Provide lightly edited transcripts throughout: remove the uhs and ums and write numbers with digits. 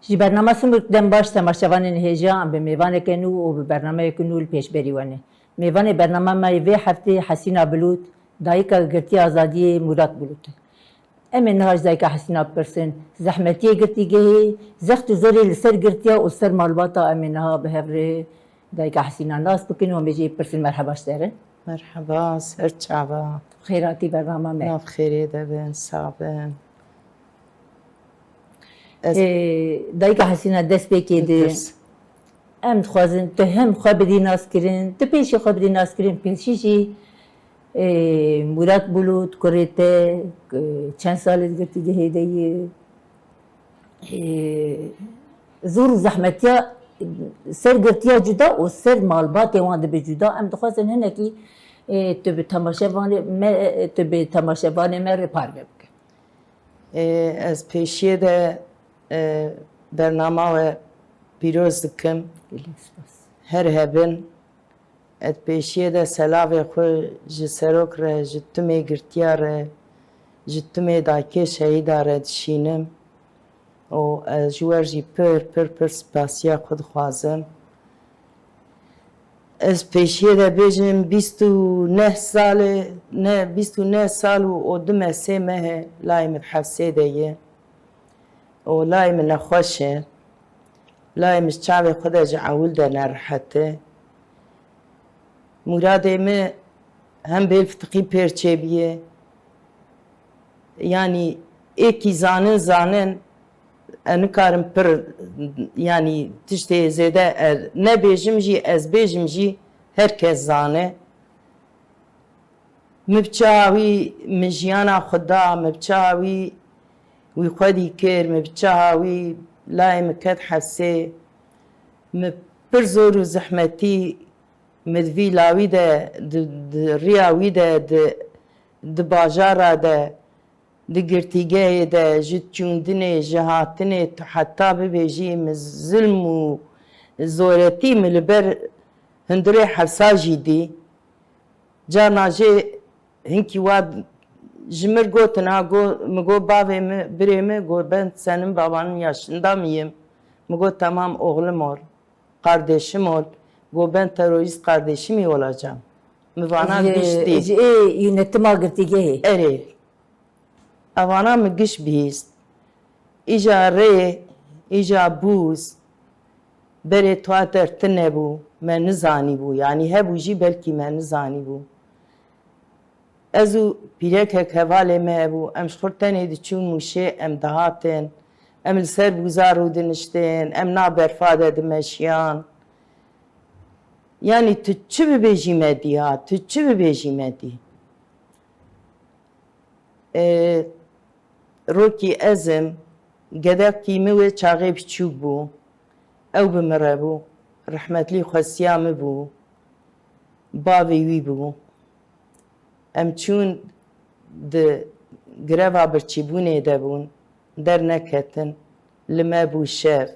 جی برنامه سمر دم باش تماشاوان هجا به میوان کنو و به برنامه کنو پیش بریوانه میوان برنامه ما وی هفته حسینا بلوت دایکا گرتی آزادی مراد بلوت امن نهاج دایکا حسینا پرسن زحمتی گرتی گهی زخت زوری لسر گرتیا و سر مالباتا امن نها به هفره دایکا حسینا ناس بکنو و میجی پرسن مرحبا شتره مرحبا سر چعبا خیراتی برنامه ما ناف خیری دبن صعبن دایکا حسینا دست بکیده ام خوازن تو هم خواه بدی ناس کرن تو پیشی خواه بدی ناس کرن پیشی جی مراد بلود کرده چند سالت گرتی گه هیدهی زور زحمتیا سر گرتیا جدا و سر مالبات وان به جدا ام دخواستن هنه کی تو به تماشاوان مر پار بکن از پیشیه ده برنامه و پیروز دکم هر هبن از پیشیه ده سلاوی خو جسروک ره جتمه گرتیا ره جتمه داکی شهیده ره دشینم و از جوار جی پر سپاسیا خود خوازم از پیشیه ده بیجم 29 سال و دمه سه مه لایم حفظه دیه و لایم نخوشه لایم الشعب خدا جعول ده نرحته مراده ما هم بالفتقی پرچه بیه yani eki zanın انکارم پر yani tişte zede ne bejim jî ez bejim jî herkes zane mibçavî min jiyana xweda mibçavî wî xwedî kir mibçavî layê min ket hesê min pir zor û zehmetî min vî lawî de di rêya wî de di bajara de di girtîgehê de ji çûndinê ji hatinê tu heta bibêjî min zilm û zoretî min li ber hundirê hevsa jî dî carna jê hinkî wa ji mir gotin ha min got bavê min birê min got ben senin babanın yaşında mıyım min got tamam oğlum ol kardeşim ol got ben terörist kardeşi mi olacağım min vana giştî yönetima girti gehi erê evana min giş bihîst îja rê îja bûz berê twa te nebû me nizanîbû yani hebû jî belkî me nizanîbû ez û pîrekek hevalê me hebû em ji xwe tenê diçûn mûşê em dihatin em li ser bûzar û diniştên em na berfa de dimeşiyan yani tu çi bibêjî me dî ha tu çi bibêjî me dî rokî ez im gedekî min wê çaxê biçûk bû ew bimire bû rehmetlî xwestiya min bû bavê wî bû em çûn di greva birçîbûnê de bûn derneketin li me bû şev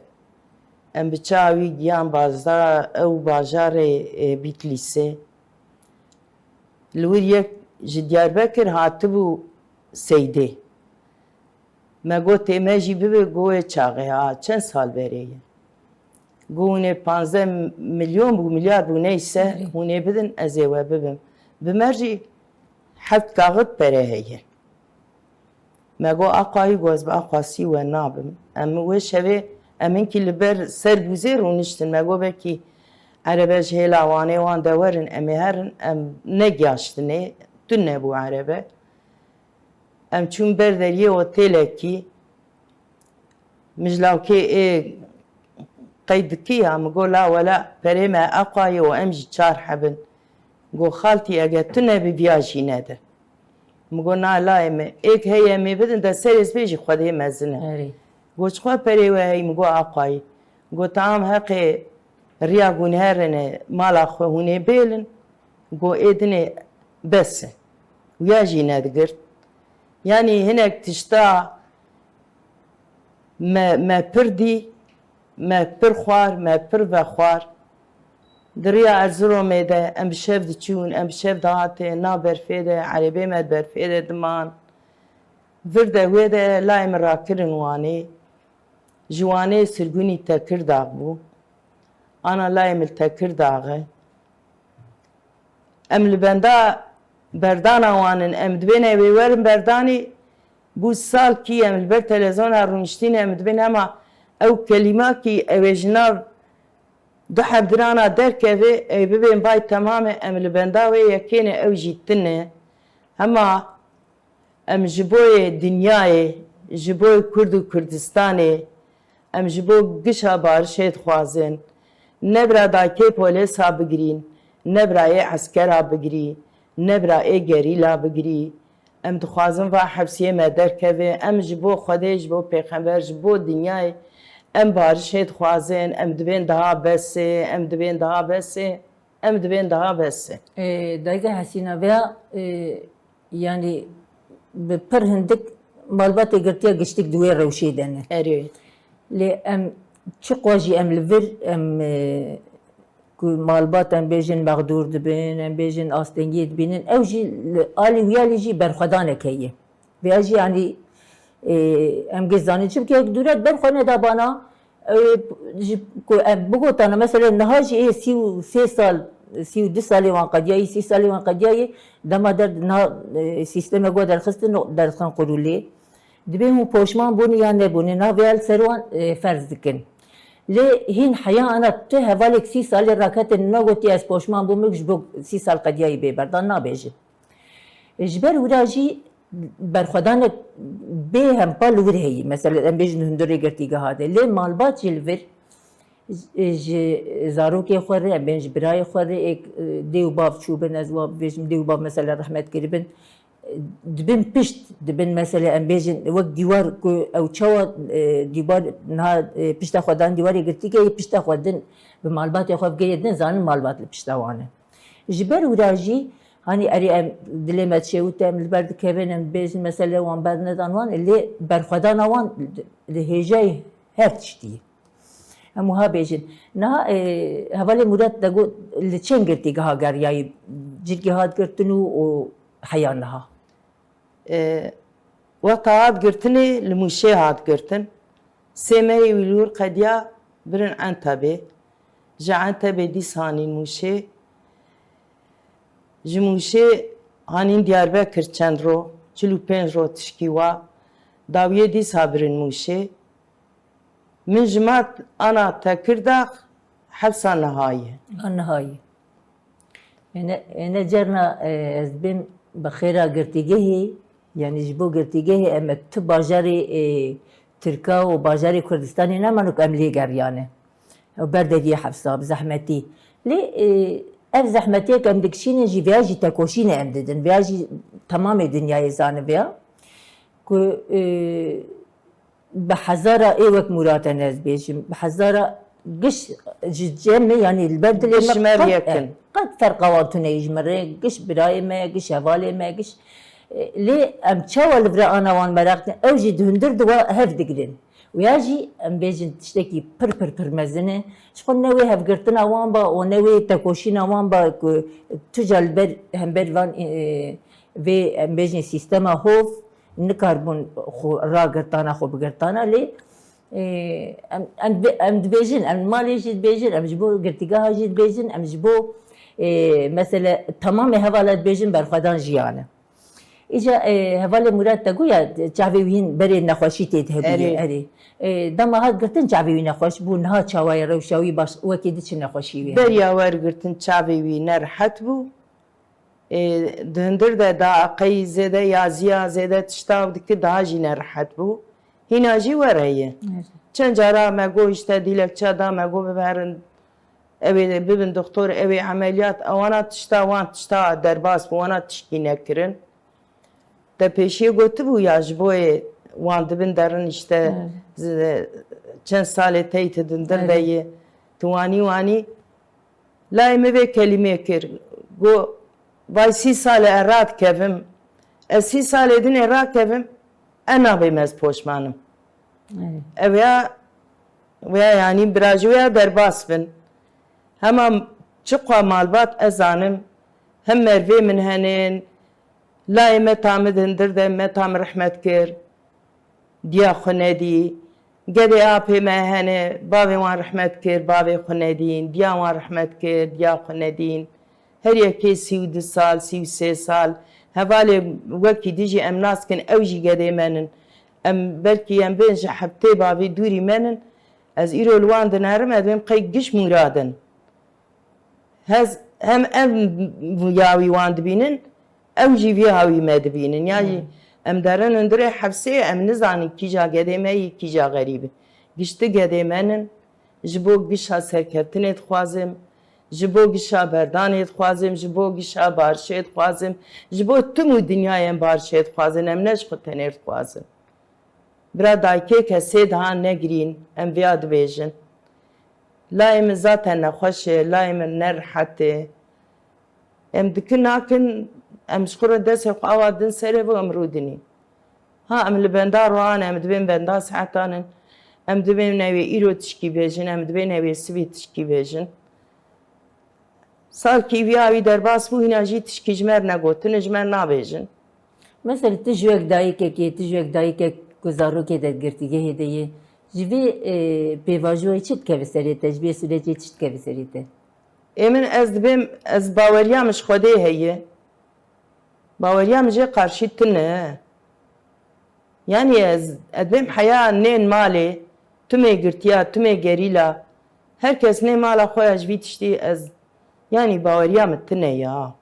em bi çawa wî giyan bazdara ew bajarê Bîtlîsê li wir yek ji Diyarbekir hatibû Seydê me gotê me jî bibe goyê çaxê ha çend sal berê ye got hûnê 15 milyon bû milyar bû neyse hûnê bidin ez ê we bibim bi me jî heft kaxit pere heye me got aqayî got ez bi aqasî we nabim em wê şevê em hinkî li ber ser bûzê rûniştin me got belkî erebe ji hêla wanê wan de werin em ê herin em negiyaştinê tu nebû erebe em çûn ber deriyê otelekî min ji lawkê qey dikî ya min got la wela perê me aqayî û em jî çar hebin got xaltî eger tu nebî viya jî nede min got na layê me êk heye em ê bidin de serê spê jî xwedê mezin e got çixwe perê we heyî min got aqayî got tamam heqê riya gunherîne mala xwe hûnê bêlin got ê dinê bes e wiya jî nedigirt yani hinek tişta me pir dî me pir xwar me pir vexwar di rêya Erzeromê de em bi şev diçûn em bi şev dihatên nav berfê de erebê me berfê de diman vir de wê de layê min rakirin wanê جوانê sirgunî Tekirdağ bû ana layê min Tekirdağê em li benda berdana wan in em dibên ew ê werin berdanê bû salkî em li ber televizyona rûniştînê em dibên hema ew kelîmakî ew ê ji nav du hevdirana derkeve ew bibên bay temamê em li benda wê yekêne ew jî tin e hema em ji boyê dinyayê ji boyê Kurd û Kurdistanê em ji bo gişa barişê dixwazin nebira dakê polîsa bigirîn nebira ê eskera bigirî nebira ê gerîla bigirî em dixwazin va hepsiyê me derkeve em ji bo Xwedê ji bo pêxember ji bo dinyayê em barişê dixwazin em dibên daha besê em dibên daha besê em dibên daha besê دایگه حسینا veya yani bi pir hindik malbatê girtiya giştik duwê rewşê de ne erê lê em çi qajî em li vir em ku malbat em bêjin mexdûr dibin em bêjin astengî dibînin ew jî li alî wiyalî jî berxwedanek heye veya jî yanî em gêzanîn çimkî yek dûret berxwe neda bana ku em bigotane mesela niha jî ê 33 sal 32 salê wan qediyayî 30 salê wan qediyayî dema der niha sîstemê got derxistin derxin qurûlê dibê hûn poşman bûne yan nebûne niha vêya li ser wan ferz dikin lê hîn heya ana tu hevalek 30 salê raketin nina gotiye ez poşman bûm ji bo 30 sal qediyayî bêberdan nabêjin ji ber wira jî berxwedanek bê hempa li wir heyî mesela em bêjin hundirê girtîgeha de lê malbat jî li vir ji zarokê xwe re em bên ji birayê xwe re dê û bav çûbin ez wa bêjim dê û bav mesela rehmet kiribin dibin pişt dibin mesela em bêjin wek dîwar ku ew çawa dîwar niha pişta xwe dan dîwarê girtîgehê pişta xwe din bi malbatê xwe bigehê din zanin malbat li pişta wan e ji ber wira jî hani erê em dilê me çêwîte em li ber dikevin em bêjin mesela wan bernedan wan lê berxwedana wan li hêjayê her tiştî em wiha bêjin niha hevalê Murat de got li çend girtîgeha geriyayî cirkî hat girtin û heya niha weta hat girtinê li Mûşê hat girtin sêmeyê wîlûr qediya birin Entebê ji Entebê dîs hanîn Mûşê ji Mûşê hanîn Diyarbekir çend ro 45 ro tişkî wa dawiyê dîs ha birin Mûşê min ji me ana Tekirdağ hepsa nihayê nihayî ene cerna ez bim bi xêra girtîgehê yani ji bo girtîgehê em tu bajarê Tirka û bajarê Kurdistanê nemanûk em lê geriyane ew berdediye hefsa bi zehmetî lê ev zehmetiyek em dikişînin jî veya jî tekoşînê em didin veya jî temamê dinyayê zanin veya ku bi hezara ê wek Muratên ez bêjim bi hezara giş ji cemê yanî li ber dilê Giş me yekin. qet ferqa wan tune ji me re giş birayê me giş hevalê me giş lê em çawa li vir ana wan merak din ew jî di hundir di we hev digirin wiya jî em bêjin tiştekî pir mezin e ji xwe ne wê hevgirtina wan ba û ne wê tekoşîna wan ba ku tu ca li ber hember van vê em bêjin sîstema hov nikarbûn ragirtana xwe bigirtana lê em dibêjin em malê jî dibêjin em ji bo girtîgeha jî dibêjin em ji bo mesela temamê hevala dibêjin berxwedan jiyane îca hevalê Murat de goya çavê wî hîn berê nexweşî tê hebûye erê dema hat girtin çavê wî nexweş bû niha çawaya rewşa wî baş wekî diçin nexweşî wê beriya wergirtin çavê wî nerhet bû di hundir de daaqeyî zêde yaziya zêde tişta dikir daha jî nerhet bû hîna jî wereye çend cara me got işte dîlekçe da me got biberin ew ê bibin doktor ew ê emeliyat wana tişta wan tişta derbas bû wana tişkî nekirin te pêşî gotibû ya ji bo wan dibin derin işte çend salê tey tu dindir de yê tu wanî layê me vê kelimê kir got vay 30 salê ez radikevim ez 30 salê din ê rakevim nabêm ez poşmanim ev ya yanî birajî ya derbas bin hema çi xwe malbat ez zanim hem mervê min henin layê me tamid hindir de me tam rehmet kir diya xwe nedî گەدێ ئاپێ me hene bavê wan rehmet kir bavê xwe nedîn diya wan rehmet kir diya xwe nedîn her yekê 32 sal 33 sal hevalê wekî dijî em naskin ew jî gedê me in em belkî em bên ji heftê bavê dûrî me in ez îro li wan dinerim ez dibêm qey giş mûradin hez hem em yawî wan dibînin ew jî vê hawî me dibînin yani em derin hundirê hevsê em nizanîn kîja gedê me yî kîja xerîb e giştî gedê me in ji bo gişa serkeftinê dixwazim ji bo gişa berdanê dixwazim ji bo gişa barişê dixwazim ji bo timû dinyayê em barişê dixwazin em ne ji xwe tenê dixwazin bira dayikê kesê daha negirîn em vêya dibêjin layê min zaten nexweş e layê min nerihet e em dikin nakin em ji xwe re destê xwe awa din serê bû em rûdinîn ha em li benda wan em dibên benda saetan in em dibên nevê îro tişkî bêjin em dibê nevê sibî tişkî bêjin salkî vêya wî derbas bû hîna jî tişkî ji me re negotin ji me re nabêjin Mesela tu ji wek dayîkekê tu ji wek dayîkek ku zarokê destgirtîgehê de ye ji vê pêvajoyê çi dikeve serê te ji vê sürecê çi dikeve serê te ê min ez dibêm ez baweriya min ji Xwedê heye baweriya min jê qarşî tin e yani ez dibêm heya nên malê timê girtiya timê gerîla herkes nê mala xwe ya ji vî tiştî ez yani baweriya min tin e ya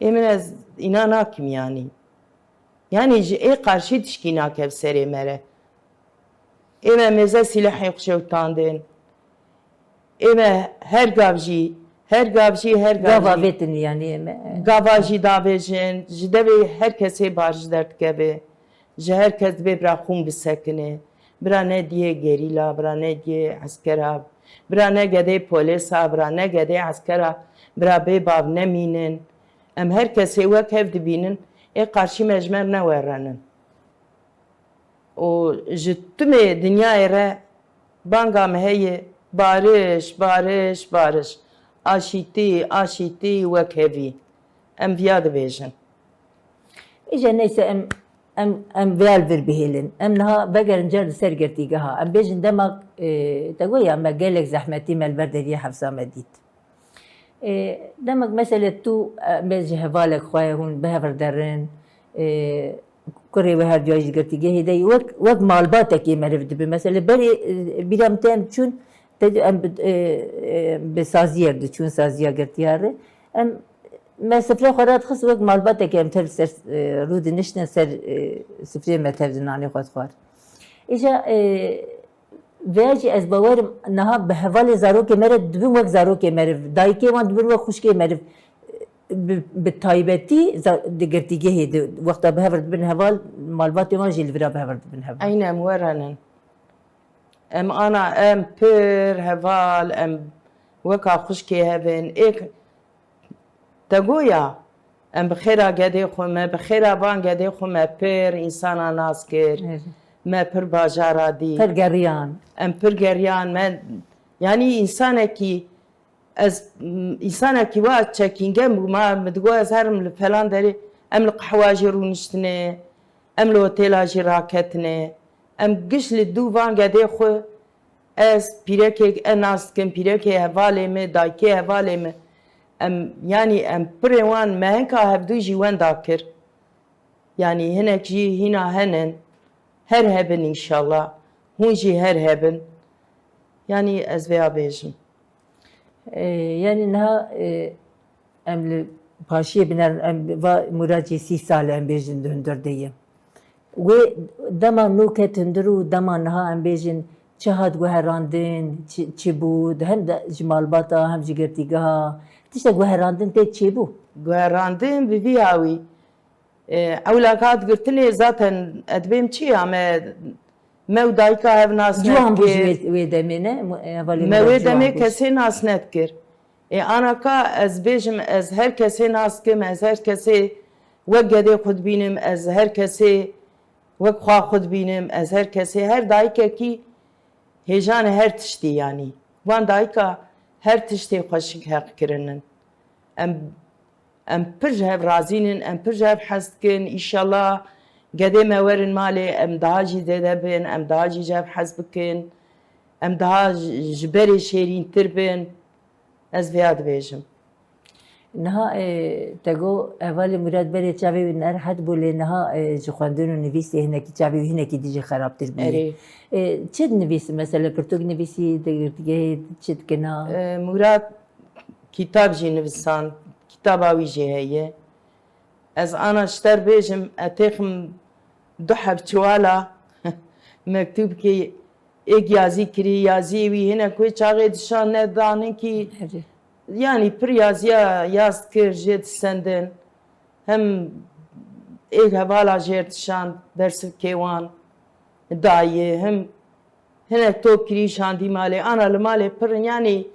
ê min ez îna nakim yani ji ê qarşî tişkî nakev serê me re ê me mêze sîlehê xuşewtandin ê me her gav jî her gav jî gava vêtin yani em gava jî dabêjin ji devê her kesê bar ji derdikeve ji her kes dibê bira xûn bisekine bira ne diyê gerîla bira ne diyê eskera bira ne gedê polîsa bira ne gedê eskera bira bê bav nemînin em her kesê wek hev dibînin ê qarşî me ji me re newerenin û ji timê dinyayê re banga me heye barış barış barış aşîtî aşîtî wek hevî em vêya dibêjin îja neyse em vêya vir bihêlin em niha vegerin cer li ser girtîgeha em bêjin demak te goya me gelek zehmetî me li ber deriyê hevsa me dît demek mesele tu em ji hevalek xwe hûn bihever derin kurê we her duya ji girtîgehê de wek malbatekê meriv dibe mesele berê bîra min tem çûn em bi saziyê diçûn saziya girtiya re em me sifrê xwe re dixist wek malbatekê em tev ser rû diniştin ser sifrê me tev di nanê xwe dixwar îja vêya jî ez bawerim niha bi hevalê zarokê me re dibin wek zarokê meriv dayîkê wan dibin wek xuşkê meriv bi taybetî di girtîgehê de wexta bihever dibin heval malbatê wan jî li vira bihever dibin heval Aynen em werenin em ana em pir heval em weka xuşkê hevin ê te goya em bi xêra gedê xwe me bi xêra van gedê xwe me pir însana nas kir me pir bajara dî pir geriyan em pir geriyan me yani însanekî ez însanekî wa çekîngem bû ma min digo ez herim li falan derê em li qehwa jî rûniştine em li otêla jî raketine em giş li dû van gedê xwe ez pîrekek nas dikim pîrekê hevalê me dayikê hevalê me em yani em pirê wan me henka hevdû jî wenda kir yani hinek jî hîna henin her hebin înşallah hûn jî her hebin yani ez vêya bêjim yani niha em li paşiyê binerin em va muracê 30 sal em bêjin di hundir de ye wê dema nû ket hundir û dema niha em bêjin çi hat guherandin çi bû hem de ji malbata hem ji girtîgeha tiştek guherandin tê çêbû guherandin bi vî hawî ewlek hat girtinê zaten edbêm çi ya me û dayika hev nas ciwan bû ji nekir wê demê ne me wê demê kesê nas nedikir anaka ez bêjim ez her kesê nas dikim ez her kesê wek gedê xwe dibînim ez her kesê wek xwe xwe dibînim ez her kesê her dayikekî hêjanê her tiştî yanî wan dayika her tiştê xweşik heq kirinin em pir ji hev razînin em pir ji hev hez dikin îşallah قدي ما ورن مالي ام داجي دبن ام داجي جاب حزبكن ام داج جبري شيرين تربن از فياد بيجم نها تگو اول مراد بری چاوی نر حد بوله نها جخواندن و نویسی هنه کی چاوی هنه کی دیجی خراب تر بی. اري چه نویسی مثلا پرتوگ نویسی دیگه چه کنا؟ مراد كتاب جي نفسان كتاب اوي جي هي از انا اشتر بيجم اتيخم دحب چوالا مكتوب كي ايك يازي كري يازي وي هنا كوي چاغي دشان ندانن كي يعني پر يازيا ياز كر جيت سندن هم ايك هبالا جيت شان درس كيوان دايه هم هنا توب كري شاندي مالي انا المالي پر يعني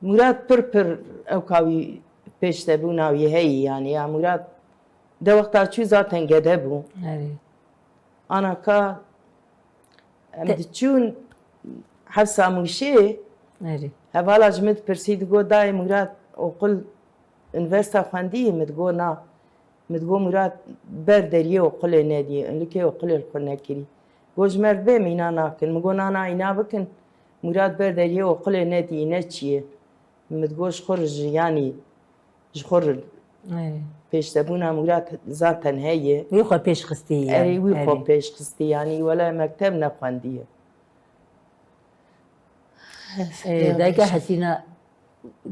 مراد پر او كاوي پشته بو ناوي هي يعني يا مراد ده وقتا چو زاتن گده بو انا كا ام دچون حفصة موشي هفالا جمد برسيد گو داي مراد وقل انفرستا خواندي متگو نا متگو مراد بر دريه وقل نادي انلكي وقل القل نكري گو جمرد بي مينا ناكن مگو نانا اينا بكن مراد بر دريه وقل نادي اينا چيه متگوش خرج يعني جخور پیش دبونا مراد ذاتن هي ويخو پیش خستی اري ويخو پیش خستي يعني ولا مكتب نخوانديه دایگه حسینا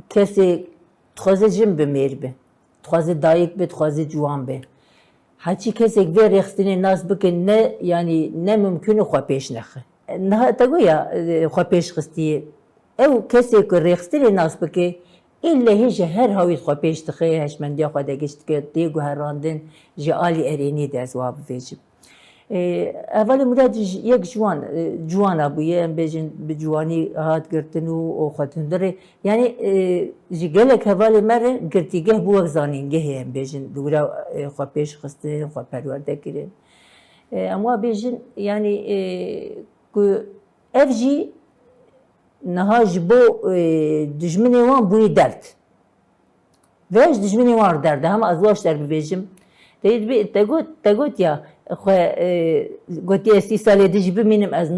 کسی تخوازه جم بمیر به تخوازه دایک به تخوازه جوان به هرچی کسی که رخصتین ناس بکن نه یعنی نه ممکنه خوا پیش نخه نه تگویا خوا پیش خستی او کسی که رخصتین ناس بکه إلا هيج هر هاوي خو بيش تخي هش من دي خو دقشت كي ديغو هراندن جالي اريني ده زواب فيجب اول مراد يك جوان ابويا بيجن بجواني هات قرتنو او خاتندري يعني جي قالك هوالي مره قرتيگه بو زانينگه هم بيجن دورا خو بيش خستن خو پرورده كرين اما بيجن يعني كو افجي نهاج بو دجمني وان بوي درد ويش دجمني وان درد هم ازواج در ببيجم تقول يا خو قلت يا سالي دج بمينم از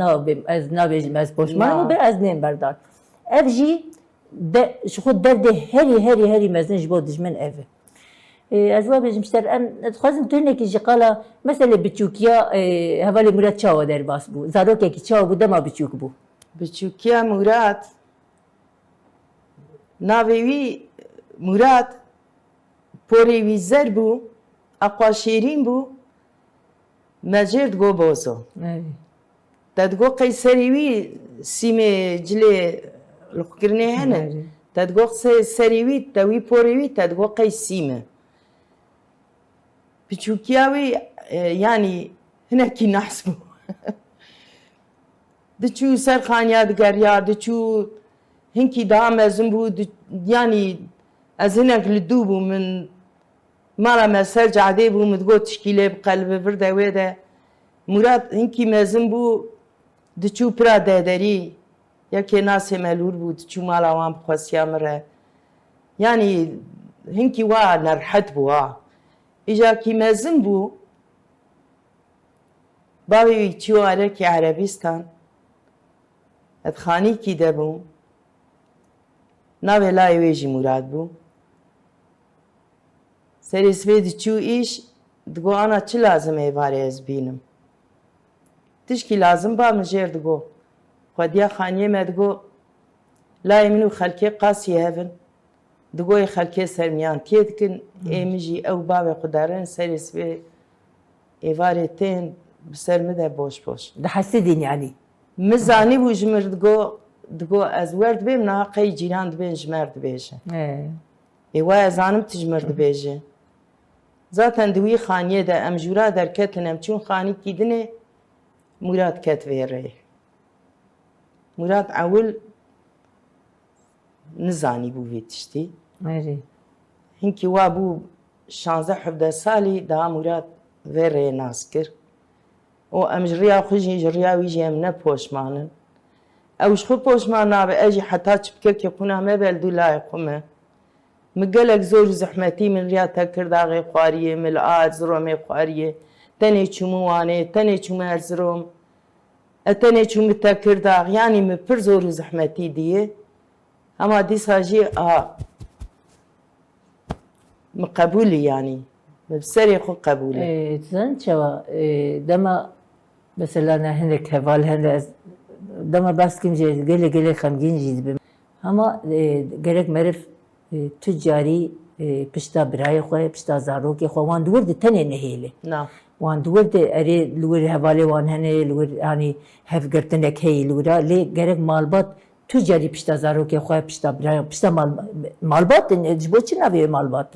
نابيجم از بوشمان و از نيم بردار افجي شو خد درد هري مزنج بو دجمن اف ازواج بيجم شتر ان خازم تونك جي قالا مثلا بتشوكيا هوالي مراد چاو در باس بو زاروك كي چاو بو دما بتشوك بو بچوكيا مراد ناوي مراد پوري وي زربو اقوا شيرين بو مجرد گو بوزو تدگو قيسري وي سيمي جلي لقرني هنا تدگو سري وي توي پوري وي تدگو قيسيمه بچوكيا وي يعني هنا كي نحسبو دچو سرخانيا دگريا دچو هنكي دام ازمبو يعني ازنك لدوبو من مالا ما سرجع ديبو متقو تشكيله بقلب برده ويده مراد هنكي مازمبو دچو برا دادري يكي ناس مالور بو دچو مالا وان بخواسيا مره يعني هنكي وا نرحت بوا اجا كي مازمبو باوي تشو عليكي عربيستان ادخاني كي دبو ناوي لا يويجي مراد بو سريس بيد تشو ايش دقو انا چه لازم ايواري از بينم تشكي لازم با مجير دقو خوديا خانيه ما دقو لا يمنو خلكي قاسي هفن دقو خلكي سرميان تيدكن ايمجي او بابي قدارن سريس بي ايواري تين بسر مده بوش ده حسدين يعني مزاني بو جمر دقو از ورد بيم ناقي جيران دبين جمر دبيجه ايوا ازانم تجمر دبيجه zaten دوی خانیه ده ام جورا درکتنم چون خانی کیدنه مراد کت ویره مراد اول نزانی بو ویتشتی هنکی وا بو 16-17 سالی دا مراد ویره ناسکر و ام جریا خوشی جریا ویجی ام نپوشمانن اوش خو پوشمان نابه اجی حتی چبکه که خونه همه بلدو لای قمه مقالك زور زحمتي من ريا تكر داغي خواريه من الآد زرومي خواريه تاني چموانه تاني چم هرزروم اتاني چم تكر داغ يعني مبر زور زحمتي ديه اما دي ساجي مقبولي يعني بسري خو قبولي زن شوا دما مثلا هناك هفال هنا دما بس كم جي قلي خمجين جيد اما قالك مرف تجاري پشتا برای خواه پشتا زاروکی خواه وان دور ده تنه نهیله نعم وان دور ده اری لور حواله وان هنه لور يعني هف گرتنک هی لورا لی گرک مالبات تجاری پشتا زاروکی خواه پشتا برای پشتا مالبات جبو چی نوی مالبات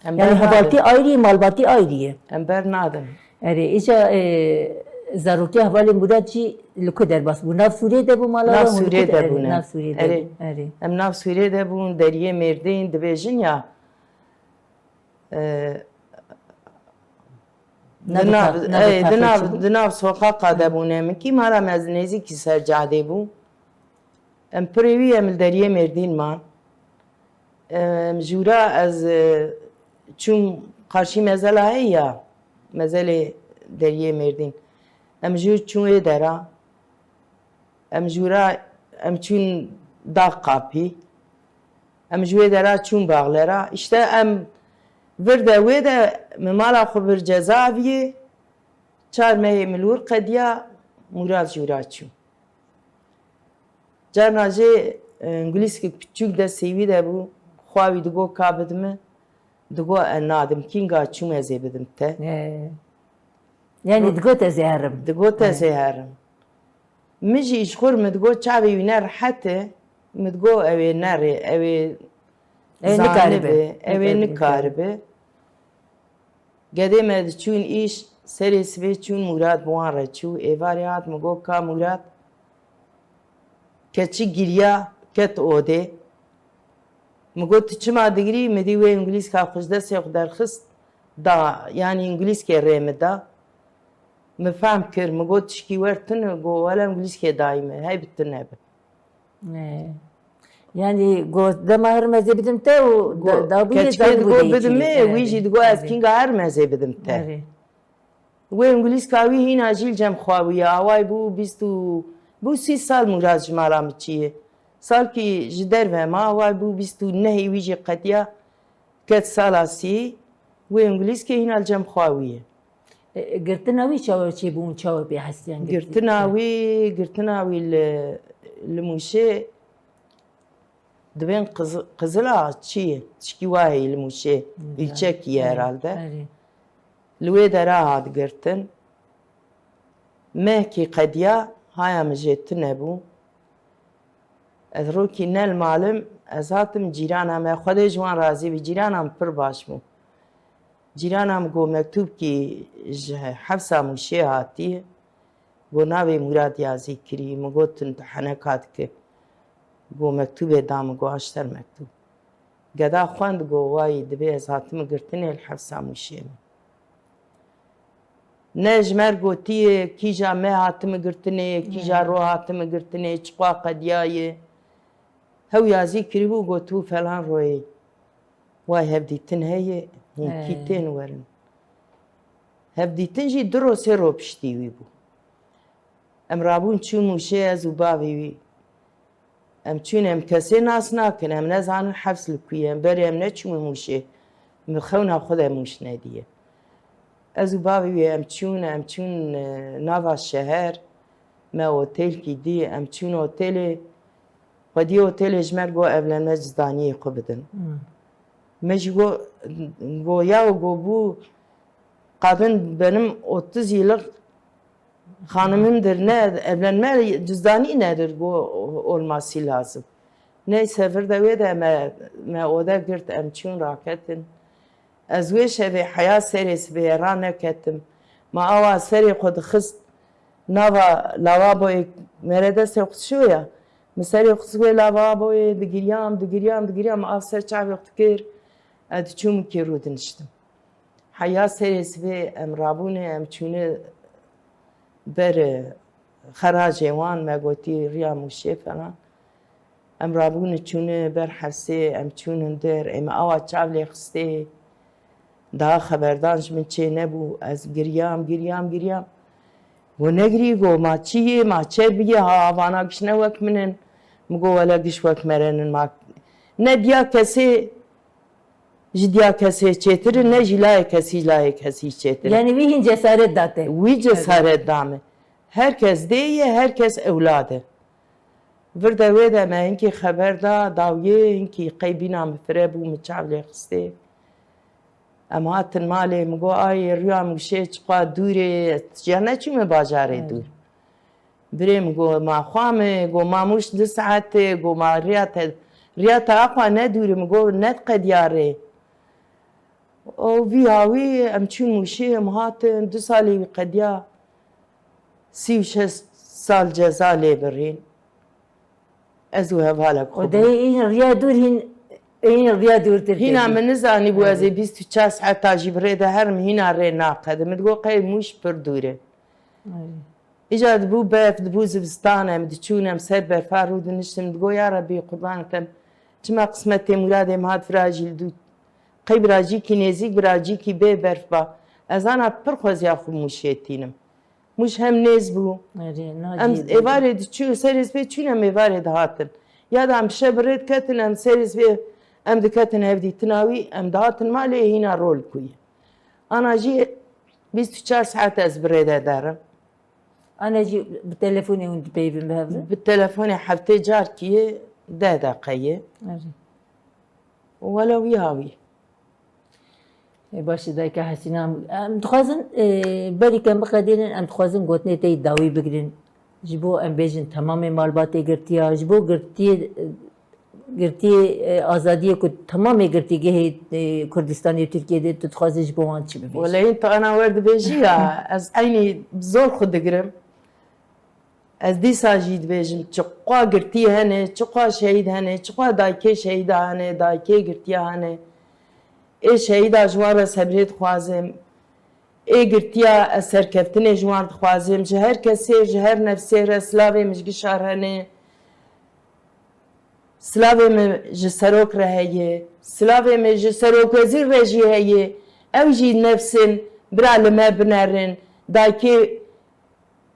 yani havalti ayrı malbati ayrı امبر نادم اری ایجا زاروکی حواله مرادی لکو در بس bu nav Suriye'de bu malala ناف سوریه دبونه nav Suriye'de eri ام ناف سوریه دبون دریه مردین دبیجن یا دناف سوقاقا دبونه من کی مارا مزنیزی کی سرجاده بو ام پریوی ام دریه مردین مان جورا از چون karşı mezele hay ya mezele deriye merdin em jur çun dera em jura em çun dağ kapı em jure dera çun bağlara işte em verde ve de mala xu bir cezaviye çar me milur qediya murad jura çun carnaje İngiliz ki küçük de sevi de bu xavi digo kabedme digo nadim kinga çum ezebedim te yani digo tezerim digo tezerim مجي يشخر متقول شعبي ونار حتى متقول أوي نار أوي نكاربة أوي نكاربة قديم هذا شون إيش سريس بي شون مراد بوان رچو إيفاريات مقول كا مراد كتشي جريا كت أودي مقول تشما دقري مديوي إنجليز كا خجدة سيخ درخست دا يعني إنجليز كي ريم دا مفهم كر مقول تشكي ورتن جو ولا إنجليز كي دايمة هاي بتنبه yani dema her mezhebidim te o da bu كتشكي جو بدمي ويجي تقول از كينغا هر مذهبدم te و إنجليز كاوي هنا جيل جم خواوية هواي بو بو 30 سال مراد جمالا متشيه سال كي جدر فما هواي بو 29 ويجي قديا كت سالاسي و إنجليز كي هنا الجم خواوية قرتناوي شاور شي بون شاور بيحسين قرتناوي الموشي دبين قزلا تشي تشكي واهي الموشي التشكي herhalde لوي درا هاد قرتن مهكي قديا هاي مجيتن ابو ادروكي نال معلم ازاتم جيرانا ما خود جوان رازي بجيرانا پر باش مو جيرانم گو مکتوب کی حفصه موشی هاتی گو ناوی مراد یازی کری مگو تنتحنه کات که گو مکتوب دام گو اشتر مکتوب گدا خواند گو وای دبی از هاتم گرتنی الحفصه موشی نجمر گوتیه کیجا مه هاتم گرتنی کیجا رو هاتم گرتنی چقا قدیایه هو یازی کری بو گو تو فلان روی وای هفدی تنهیه كيتين ورن هبدي تنجي درو سيرو بشتي ويبو ام رابون تشون موشي ازو بابي وي ام تشون ام كسي ناس ناكن ام نزعن حبس لكوية ام بري ام نتشون موشي مخونا خدا موش نادية ازو بابي وي ام تشون نافا الشهر ما اوتيل كي دي ام تشون اوتيلي ودي اوتيلي جمر جو افلان مجزدانية قبدن مش جو ya bu kadın benim 30 yıllık hanımımdır ne evlenme cüzdani nedir bu olması lazım. Neyse de ve me oda girt emçun raketin az ve şevi hayat serisi be ranek ettim ma ava seri kod khist nava lavabo merede se khushuya mesari khuswe lavabo digiriyam afser çavi khtkir ادچوم کی رو دنشتم حیا سرس به امرابونه امچونه بر خراج وان ما گوتی ریا موشه فلان ام رابون چونه بر حفصه ام چونن در ام آوا چاولی خسته دا خبردانش من چه نبو از گریام و نگری گو ما چیه ما چه بیه ها وانا گشنه وک منن مگو ولا گش وک مرنن ما نه دیا کسی جدیا کسی چیتر نه جلای کسی چیتر Yani vihin cesaret date. وی cesaret dame herkes diye herkes evladı ورده ویده ما اینکه خبر دا داویه اینکه قیبینا مفره بو مچاولی خسته اما هاتن مالی مگو آی ریا مگشه چقا دوره جانه چی مباجاره دور بره مگو ما خوامه گو ما موش 2 ساعته گو ما ریات اقوى ندوره مگو ند قدیاره او وی هاوی ام چون موشه ام هاتن 2 سالی قدیا 36 سال جزا لی برین ازو هفالك O da in riya dur in riya dur tir. هنا من نزاني بوازي 24 ساعة تاجي بريدة هرم هنا ري ناقد متقول قي موش بردورة إجاد بو بيف بو زبستانة مدتشونة مسير برفارود نشتم تقول يا ربي قربانتم جما قسمتي مرادي مهات فراجي دو قي براجيكي نيزيك براجيكي بي برفبا أزانا برخوز ياخو موشيتينم مش هم نيز بو ام ایواره چو سریز به چون ام ایواره دهاتن یاد ام شبرد کتن ام سریز به ام دکتن هفدی تناوی ام دهاتن مالی هینا رول کوی انا جی 24 ساعت از برده دارم Ana ji bu telefonu und peyvim behevde. بالتلفون حفتي جار كي ده دقيقة ولو يهاوي باشه دایکه حسینام ام دخوازن بری کم بقدرن ام دخوازن گوتنه تی داوی بگیرن جبو ام بیجن تمام مالباتی گرتیا جبو گرتی آزادی کو تمام گرتی گه کردستانی ترکیه ده دخوازه جبو وان چی ببیش ولا انت انا ورد بيجيها از عيني بزور خد قرم از دي ساجيد بيجم چقوا قرتي هنه چقوا شهيد هنه چقوا دايكي شهيد هنه دايكي قرتي هنه ای شهیدا جوان سبرید خوازم ای گرتیا سرکفتن جوان خوازم جهر کسی جهر نفسی را سلاوی مجگی شارهنه سلاوی مجسروک رهیه سلاوی مجسروک وزیر رجی هیه او جی نفسن برا لما بنرن داکی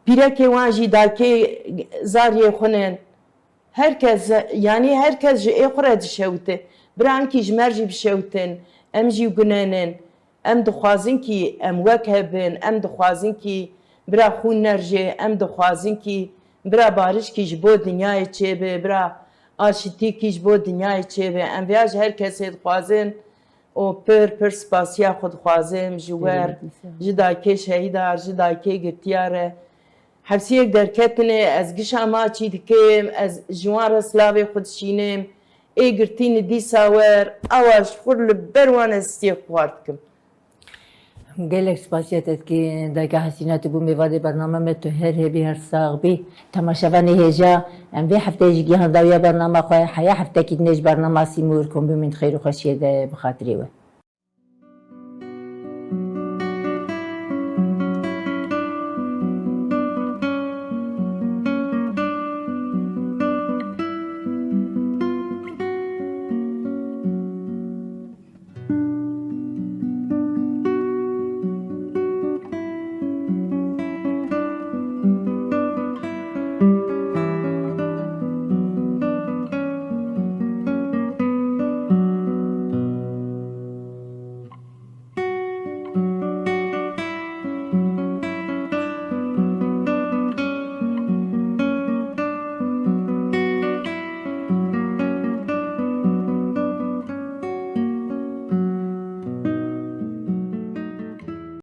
پیرکی وانجی داکی زاریه خونن herkes yani herkes ای خوره دشوته بران کی جمرجی بشوتن ام جی گنانن ام دخوازن کی ام وک هبن ام دخوازن کی برا خون نرجه ام دخوازن کی برا بارش کی جبو دنیای چه به برا آشتی کی جبو دنیای چه به ام ویاج هر کسی دخوازن او پر سپاسیا خود خوازم جوار جدا کی شهیدار جدا کی گتیاره حبسی یک درکتنه از گشما چی دکم از جوار سلاوی خود شینم ای گرتین دی ساور آواش خور لبروان استیق واردکم گلک سپاسیت کی دایکه حسینات بو میواده برنامه میں تو هر هبی هر ساغ بی تماشاوانی هجا ام وی هفته جگی هنداویا برنامه خواه حیا هفته کی دنج برنامه سیمور کن بمین خیر و خوشیه ده بخاطری و